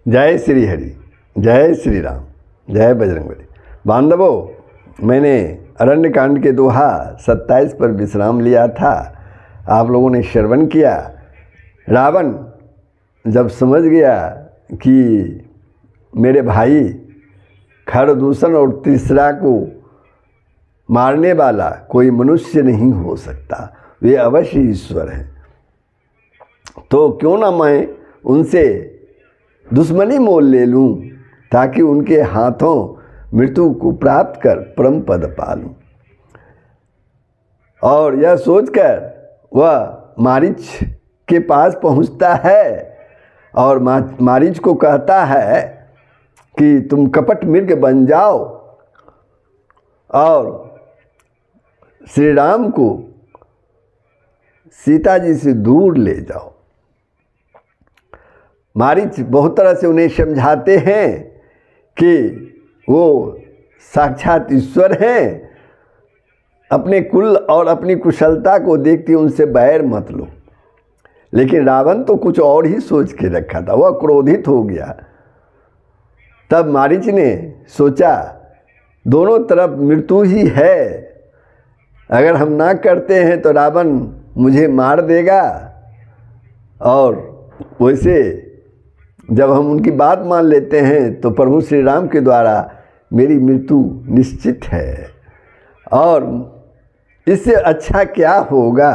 जय श्री हरि, जय श्री राम, जय बजरंगबली। बांधवों, मैंने अरण्य कांड के दोहा 27 पर विश्राम लिया था। आप लोगों ने श्रवण किया। रावण जब समझ गया कि मेरे भाई खरदूषण और तीसरा को मारने वाला कोई मनुष्य नहीं हो सकता, वे अवश्य ईश्वर हैं, तो क्यों ना मैं उनसे दुश्मनी मोल ले लूं ताकि उनके हाथों मृत्यु को प्राप्त कर परम पद पा लूं। और यह सोचकर वह मारीच के पास पहुंचता है और मारीच को कहता है कि तुम कपट मृग बन जाओ और श्री राम को सीता जी से दूर ले जाओ। मारीच बहुत तरह से उन्हें समझाते हैं कि वो साक्षात ईश्वर हैं, अपने कुल और अपनी कुशलता को देखते उनसे बैर मत लो। लेकिन रावण तो कुछ और ही सोच के रखा था, वह क्रोधित हो गया। तब मारीच ने सोचा दोनों तरफ मृत्यु ही है, अगर हम ना करते हैं तो रावण मुझे मार देगा, और वैसे जब हम उनकी बात मान लेते हैं तो प्रभु श्री राम के द्वारा मेरी मृत्यु निश्चित है, और इससे अच्छा क्या होगा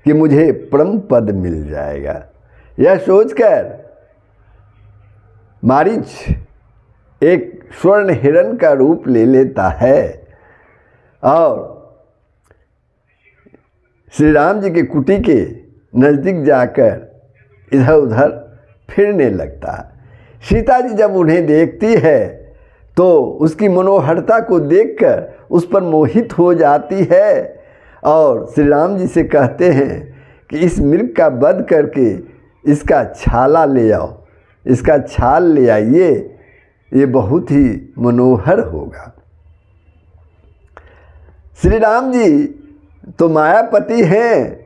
कि मुझे परम पद मिल जाएगा। यह सोचकर मारीच एक स्वर्ण हिरण का रूप ले लेता है और श्री राम जी के कुटी के नज़दीक जाकर इधर उधर फिरने लगता। सीता जी जब उन्हें देखती है तो उसकी मनोहरता को देखकर उस पर मोहित हो जाती है और श्री राम जी से कहते हैं कि इस मृग का वध करके इसका छाला ले आओ, इसका छाल ले आइए, ये बहुत ही मनोहर होगा। श्री राम जी तो मायापति हैं,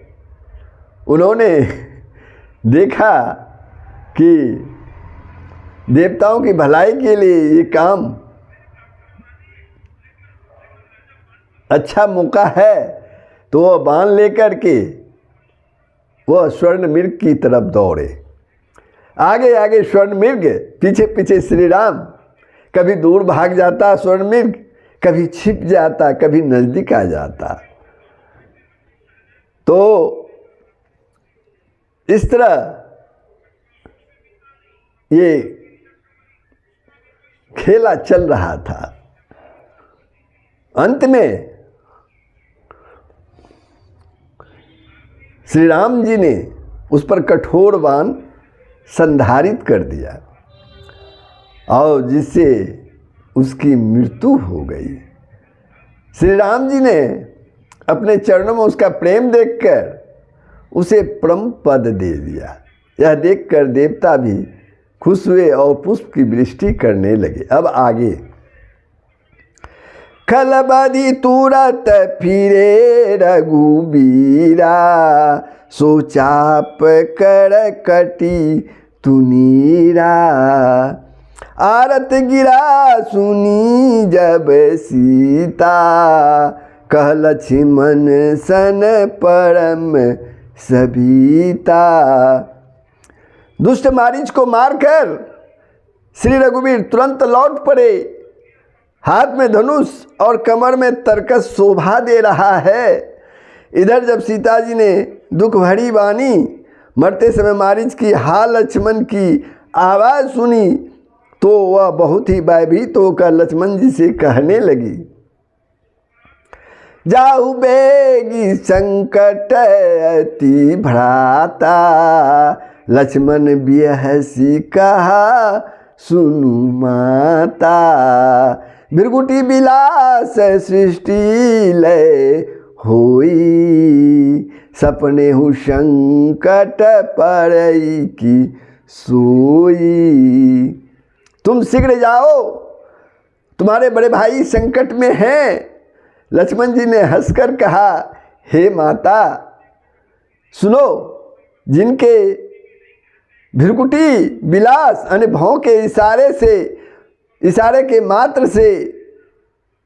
उन्होंने देखा कि देवताओं की भलाई के लिए ये काम अच्छा मौका है, तो वह बाण लेकर के वह स्वर्ण मृग की तरफ दौड़े। आगे आगे स्वर्ण मृग, पीछे पीछे श्री राम। कभी दूर भाग जाता स्वर्ण मृग, कभी छिप जाता, कभी नजदीक आ जाता। तो इस तरह ये खेला चल रहा था। अंत में श्री राम जी ने उस पर कठोर बाण संधारित कर दिया और जिससे उसकी मृत्यु हो गई। श्री राम जी ने अपने चरणों में उसका प्रेम देखकर उसे परम पद दे दिया। यह देखकर देवता भी खुश हुए और पुष्प की वृष्टि करने लगे। अब आगे खलबदी तुरत फिरे रघुबीरा, सोचाप कर कटी तुनीरा, आरत गिरा सुनी जब सीता, कह लक्ष्मण सन परम सबीता। दुष्ट मारीच को मारकर श्री रघुवीर तुरंत लौट पड़े। हाथ में धनुष और कमर में तरकस शोभा दे रहा है। इधर जब सीता जी ने दुख भरी वाणी मरते समय मारीच की हा लक्ष्मण की आवाज़ सुनी तो वह बहुत ही भयभीत होकर लक्ष्मण जी से कहने लगी, जाहु बेगी संकट अति भ्राता, लक्ष्मण बिहसी कहा सुनु माता, भृगुटी बिलास सृष्टि लय होई, सपने हु संकट परई की सोई। तुम शीघ्र जाओ, तुम्हारे बड़े भाई संकट में हैं। लक्ष्मण जी ने हंसकर कहा, हे माता सुनो, जिनके भृकुटी विलास अनुभव के इशारे के मात्र से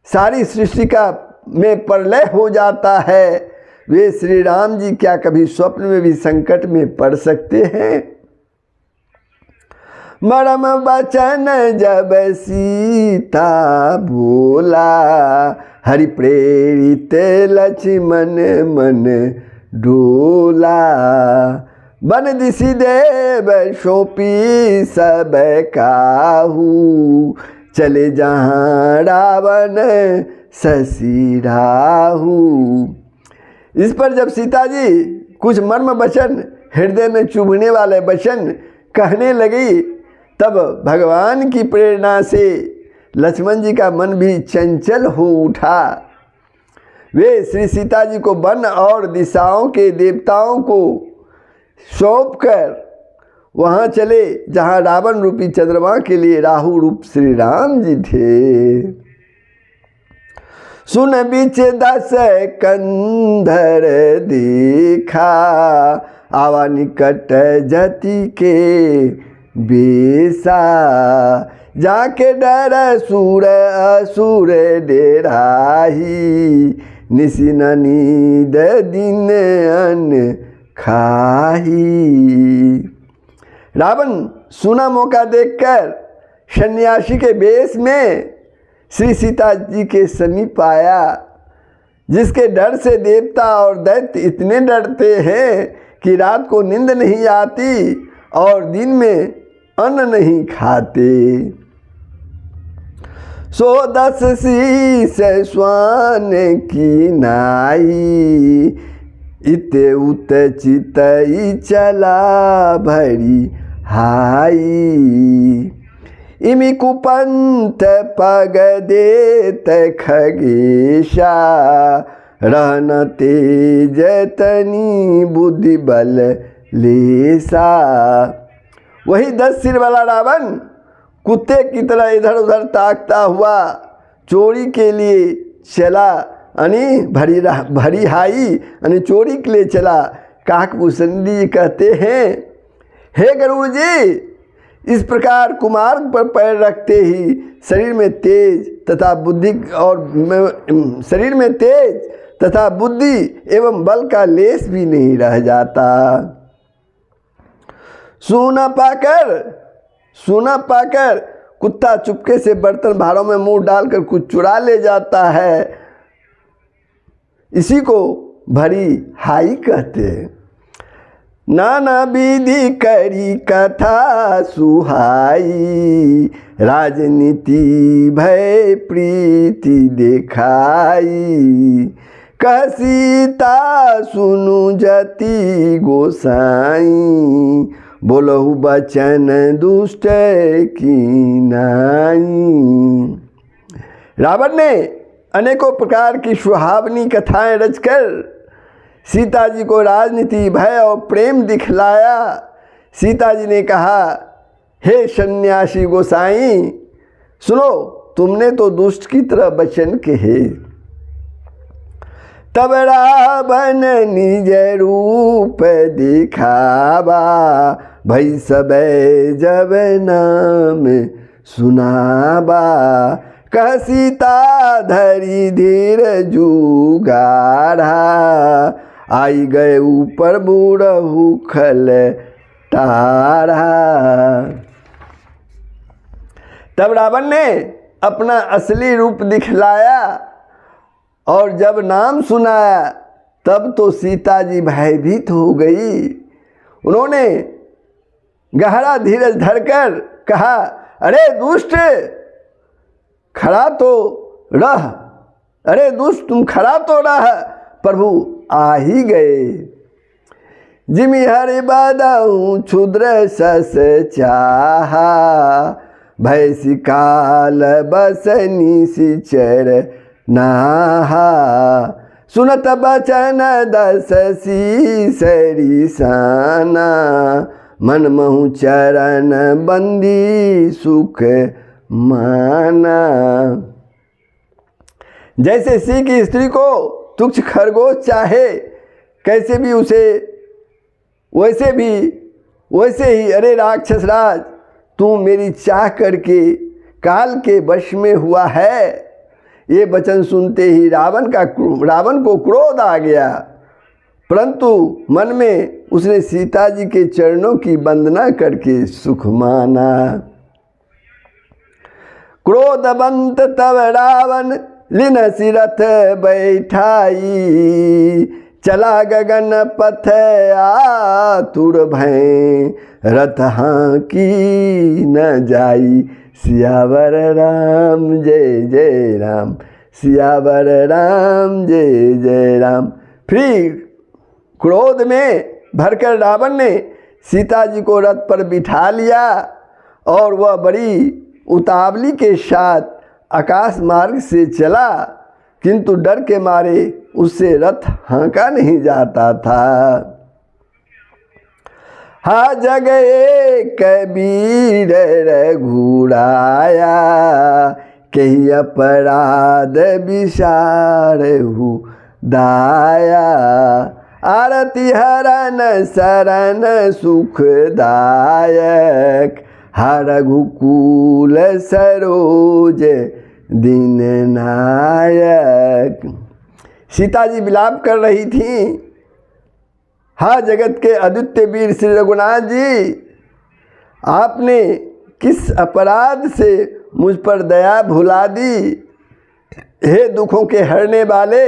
सारी सृष्टि का में प्रलय हो जाता है, वे श्री राम जी क्या कभी स्वप्न में भी संकट में पड़ सकते हैं? मरम बचन जब सीता बोला, हरि प्रेरित लक्ष्मण मन डोला। बन दिशि देव सौंपी सब काहू, चले जहाँ रावण शशि राहु। इस पर जब सीता जी कुछ मर्म वचन, हृदय में चुभने वाले वचन कहने लगी, तब भगवान की प्रेरणा से लक्ष्मण जी का मन भी चंचल हो उठा। वे श्री सीता जी को वन और दिशाओं के देवताओं को सौंपकर वहाँ चले जहाँ रावण रूपी चंद्रमा के लिए राहु रूप श्री राम जी थे। सुन बीच दस कंधर देखा, आवा निकट जति के बेसा। जाके डर सूर असुर डेराही, निसी न नींद दिन अन्न खाही। रावण सुना मौका देखकर सन्यासी के वेश में श्री सीता जी के समीप आया, जिसके डर से देवता और दैत्य इतने डरते हैं कि रात को नींद नहीं आती और दिन में अन्न नहीं खाते। सो 10 शीस स्वान की नाई, इत उत चितई चला भरी हाई। इमि कुपंथ पग देत खगेशा, रहन तेज तनी बुद्धि बल लेसा। वही 10 सिर वाला रावण कुत्ते की तरह इधर उधर ताकता हुआ चोरी के लिए चला, यानी भरी हाई यानी चोरी के लिए चला। काकभूषण जी कहते हैं, हे गरुड़ जी, इस प्रकार कुमार्ग पर पैर रखते ही शरीर में तेज तथा बुद्धि एवं बल का लेस भी नहीं रह जाता। सूना पाकर कुत्ता चुपके से बर्तन भारों में मुंह डालकर कुछ चुरा ले जाता है, इसी को भरी हाई कहते हैं। नाना विधि करी कथा सुहाई, राजनीति भय प्रीति देखाई। कह सीता सुनु जति गोसाई, बोलहु बचन दुष्ट की नाई। रावण ने अनेकों प्रकार की सुहावनी कथाएं रचकर सीता जी को राजनीति भय और प्रेम दिखलाया। सीता जी ने कहा, हे सन्यासी गोसाई, सुनो, तुमने तो दुष्ट की तरह वचन कहे। तब रावण निज रूप दिखावा, भई सबे जब नाम सुनावा। कह सीता धरी धीर जुगाड़ा, आई गए ऊपर बूढ़हु खल तारा। तब रावण ने अपना असली रूप दिखलाया और जब नाम सुनाया, तब तो सीता जी भयभीत हो गई। उन्होंने गहरा धीरज धरकर कहा, अरे दुष्ट खड़ा तो रह, अरे दुष्ट तुम खड़ा तो रह, प्रभु आ ही गए। जिमि हरि बदहु क्षुद्र सस चाहा, भैसी काल बसनी सिचर नाहा। सुनत बचन 10 शीसरी साना, मन महु चरण बंदी सुख माना। जैसे सी की स्त्री को तुच्छ खरगोश चाहे कैसे भी उसे, वैसे भी वैसे ही अरे राक्षस राज, तू मेरी चाह करके काल के वश में हुआ है। ये वचन सुनते ही रावण को क्रोध आ गया, परंतु मन में उसने सीता जी के चरणों की वंदना करके सुख माना। क्रोधवंत तब रावण लिन सिरथ बैठाई, चला गगन पथ आतुर भय, रथ की न जाई, सियावर राम जय जय राम, सियावर राम जय जय राम। फिर क्रोध में भरकर रावण ने सीता जी को रथ पर बिठा लिया और वह बड़ी उतावली के साथ आकाश मार्ग से चला, किंतु डर के मारे उससे रथ हाँका नहीं जाता था। हा जग एक वीर रघुराया, कही अपराध विसारहु दाया, आरती हरन शरण सुखदायक, हा रघुकुल सरोज दीन नायक। सीता जी विलाप कर रही थी, हा जगत के अद्वितीय वीर श्री रघुनाथ जी, आपने किस अपराध से मुझ पर दया भुला दी। हे दुखों के हरने वाले,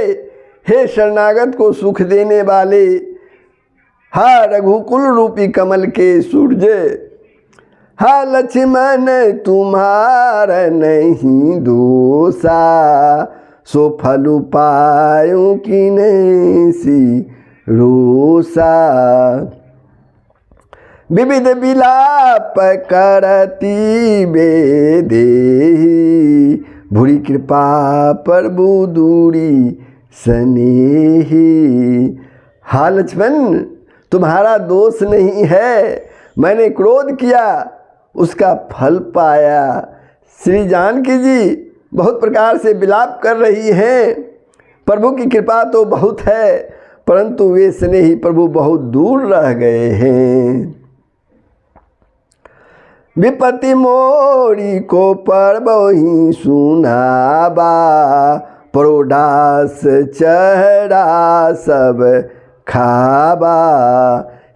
हे शरणागत को सुख देने वाले, हा रघुकुल रूपी कमल के सूरज, हा लक्ष्मण तुम्हारा नहीं दोषा, सो फल पायूं किने सी रोसा। विविध विलाप करती बेदेही, भूरी कृपा प्रभु दूरी स्नेही। हा लक्ष्मण, तुम्हारा दोष नहीं है, मैंने क्रोध किया उसका फल पाया। श्री जानकी जी बहुत प्रकार से विलाप कर रही हैं, प्रभु की कृपा तो बहुत है, परंतु वे स्नेही प्रभु बहुत दूर रह गए हैं। विपत्ति मोरी को परबही सुनाबा, प्रोडास चढ़ा सब खाबा,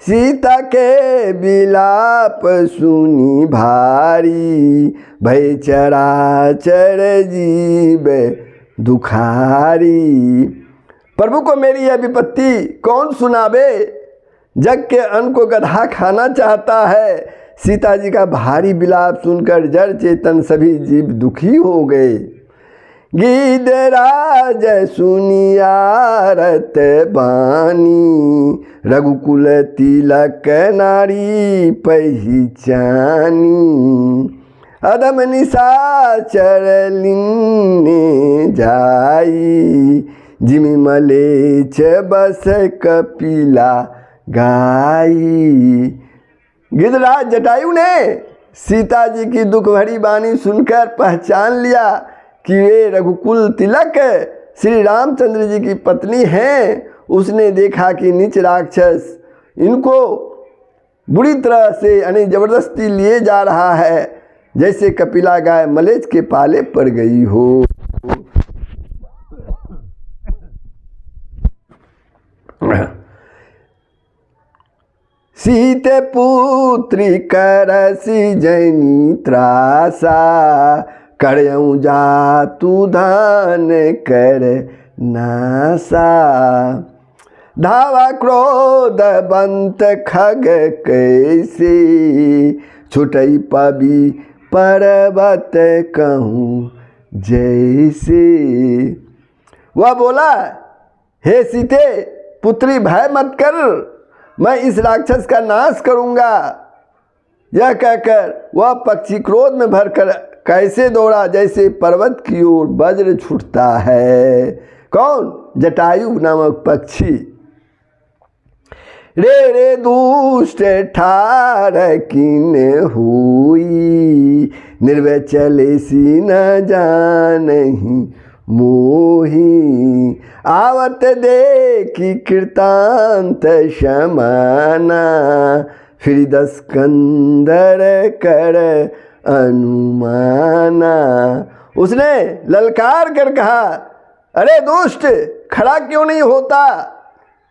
सीता के विलाप सुनी भारी, भय चराचर जीव दुखारी। प्रभु को मेरी यह विपत्ति कौन सुनावे, जग के अन्न को गधा खाना चाहता है। सीता जी का भारी विलाप सुनकर जड़ चेतन सभी जीव दुखी हो गए। गिरिराज सुनियारत बानी, रघुकुल तिलक नारी पहिचानी, अदम निशाचर लिन्ने जाई, जिमि मलेच्छ बस कपिला गाई। गिरिराज जटायु ने सीता जी की दुख भरी वाणी सुनकर पहचान लिया कि वे रघुकुल तिलक श्री रामचंद्र जी की पत्नी हैं। उसने देखा कि नीच राक्षस इनको बुरी तरह से यानी जबरदस्ती लिए जा रहा है, जैसे कपिला गाय मलेच्छ के पाले पड़ गई हो। सीते पुत्री करसी जैनी त्रासा, करयऊ जातु धान कर नासा, धावा क्रोध बंत खग कैसे, छुटई पबी पर्वत कहूँ जैसे। वह बोला, हे सीते पुत्री भय मत कर, मैं इस राक्षस का नाश करूंगा। यह कहकर वह पक्षी क्रोध में भरकर कैसे दौड़ा, जैसे पर्वत की ओर वज्र छूटता है। कौन? जटायु नामक पक्षी। रे रे दुष्ट ठार किन हुई, निर्भय चले सी न जानही मोही, आवत देखी कृतांत समाना, फिर 10 कंदर कर अनुमाना। उसने ललकार कर कहा, अरे दुष्ट, खड़ा क्यों नहीं होता?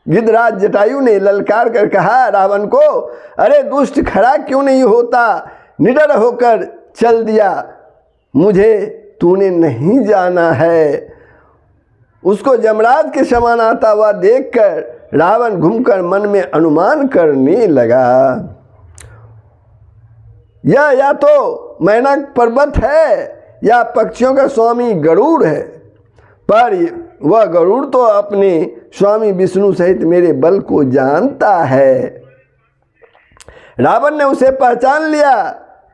गिद्धराज जटायु ने ललकार कर कहा रावण को, अरे दुष्ट, खड़ा क्यों नहीं होता? निडर होकर चल दिया, मुझे तूने नहीं जाना है। उसको यमराज के समान आता हुआ देखकर रावण घूमकर मन में अनुमान करने लगा, यह या तो मैनक पर्वत है या पक्षियों का स्वामी गरुड़ है, पर वह गरुड़ तो अपने स्वामी विष्णु सहित मेरे बल को जानता है। रावण ने उसे पहचान लिया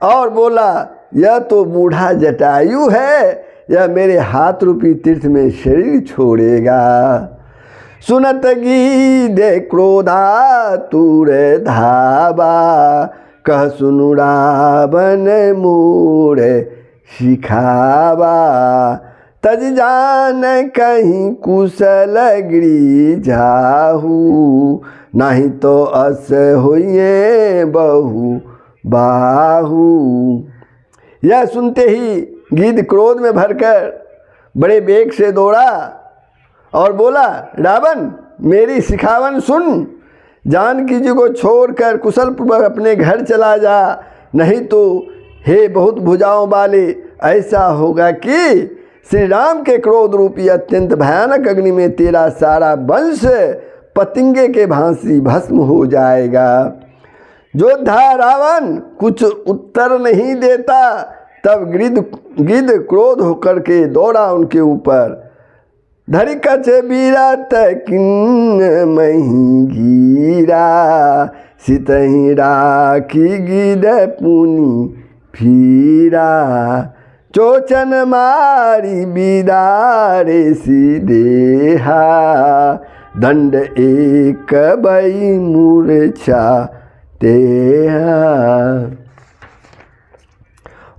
और बोला, यह तो बूढ़ा जटायु है, यह मेरे हाथ रूपी तीर्थ में शरीर छोड़ेगा। सुनत गीधे क्रोधा तूर धावा, कह सुनु रावण मोर शिखावा। तज जान कहीं कुशल गिरी जाहू, नहीं तो अस होइए बहु बाहू। यह सुनते ही गिद्ध क्रोध में भरकर बड़े वेग से दौड़ा और बोला, रावण, मेरी सिखावन सुन, जानकी जी को छोड़कर कुशल पूर्वक अपने घर चला जा, नहीं तो हे बहुत भुजाओं वाले, ऐसा होगा कि श्री राम के क्रोध रूपी अत्यंत भयानक अग्नि में तेरा सारा वंश पतंगे के भांति भस्म हो जाएगा। योद्धा रावण कुछ उत्तर नहीं देता। तब गिद्ध क्रोध होकर के दौड़ा उनके ऊपर। धरि कछ बीरत किन्न मही घीरा, सितहि राखी गिद्ध पुनि फीरा। चोचन मारी बिदारे सी देहा, दंड एक बई मूर्छा तेहा।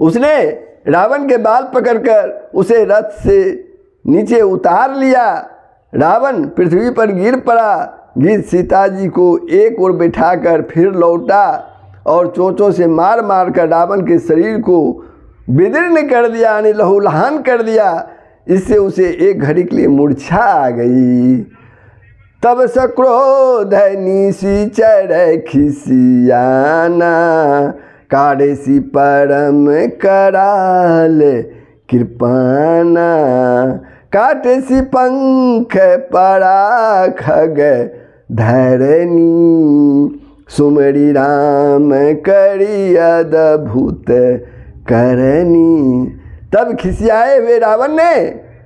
उसने रावण के बाल पकड़कर उसे रथ से नीचे उतार लिया। रावण पृथ्वी पर गिर पड़ा। गिद्ध सीता जी को एक ओर बैठाकर फिर लौटा और चोंचों से मार मार कर रावण के शरीर को विदीर्ण कर दिया, यानी लहूलुहान कर दिया। इससे उसे एक घड़ी के लिए मूर्छा आ गई। तब सक्रोध निशिचर खिसियाना, काढ़ेसी परम कराल कृपाना। काटेसी पंख परा खग धरनी, सुमरी राम करी अद्भुत करनी। तब खिसियाए हुए रावण ने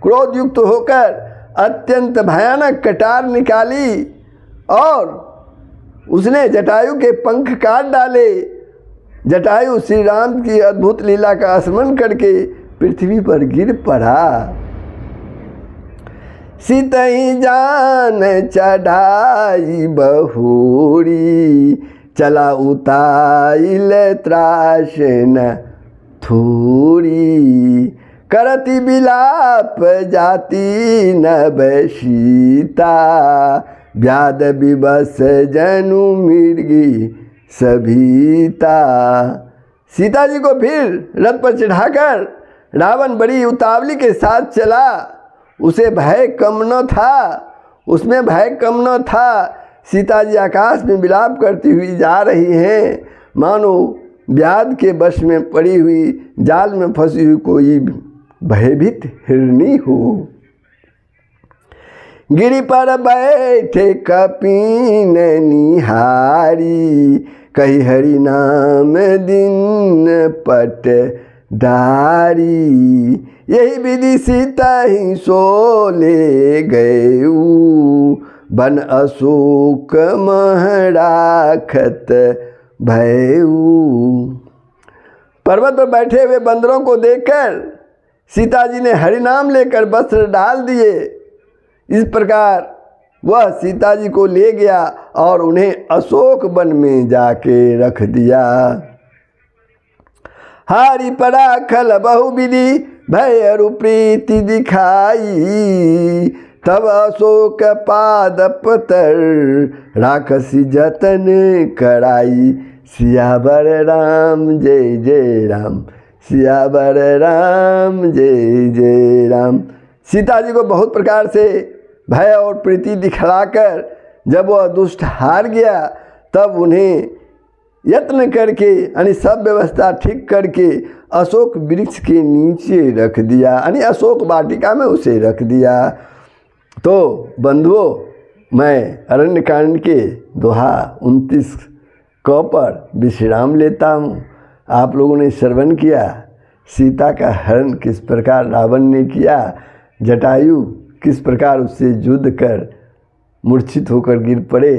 क्रोध युक्त होकर अत्यंत भयानक कटार निकाली और उसने जटायु के पंख काट डाले। जटायु श्री राम की अद्भुत लीला का स्मरण करके पृथ्वी पर गिर पड़ा। सितहि जान चढ़ाई बहुरी, चला उताइल त्रास न थोरी। करती बिलाप जाति नभ सीता, व्याध विवश जनु मृगी सभीता। सीता जी को फिर रथ पर चढ़ाकर रावण बड़ी उतावली के साथ चला। उसे भय कम न था, उसमें भय कम न था। सीता जी आकाश में विलाप करती हुई जा रही हैं, मानो व्याध के वश में पड़ी हुई जाल में फंसी हुई कोई भयभीत हिरनी हो। गिरि पर बैठे कपीन निहारी, कही हरि नाम दिन पट डारी। यही विधि सीता ही सो ले गयू, बन अशोक महराखत भयऊ। पर्वत पर बैठे हुए बंदरों को देखकर सीता जी ने हरिनाम लेकर वस्त्र डाल दिए। इस प्रकार वह सीता जी को ले गया और उन्हें अशोक वन में जाके रख दिया। हारी पड़ा खल बहुविधि भय प्रीति दिखाई, तब अशोक पाद पतर राखसी जतन कराई। सियावर राम जय जय राम, सियावर राम जय जय राम। सीता जी को बहुत प्रकार से भय और प्रीति दिखलाकर जब वह दुष्ट हार गया, तब उन्हें यत्न करके यानी सब व्यवस्था ठीक करके अशोक वृक्ष के नीचे रख दिया, यानी अशोक वाटिका में उसे रख दिया। तो बंधुओं, मैं अरण्यकांड के दोहा 29 क पर विश्राम लेता हूँ। आप लोगों ने श्रवण किया सीता का हरण किस प्रकार रावण ने किया, जटायु किस प्रकार उससे युद्ध कर मूर्छित होकर गिर पड़े।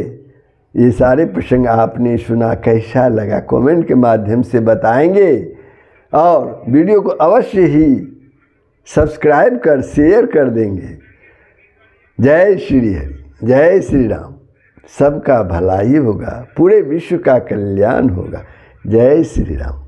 ये सारे प्रसंग आपने सुना, कैसा लगा कमेंट के माध्यम से बताएंगे और वीडियो को अवश्य ही सब्सक्राइब कर शेयर कर देंगे। जय श्री हरि, जय श्री राम। सबका भलाई होगा, पूरे विश्व का कल्याण होगा। जय श्री राम।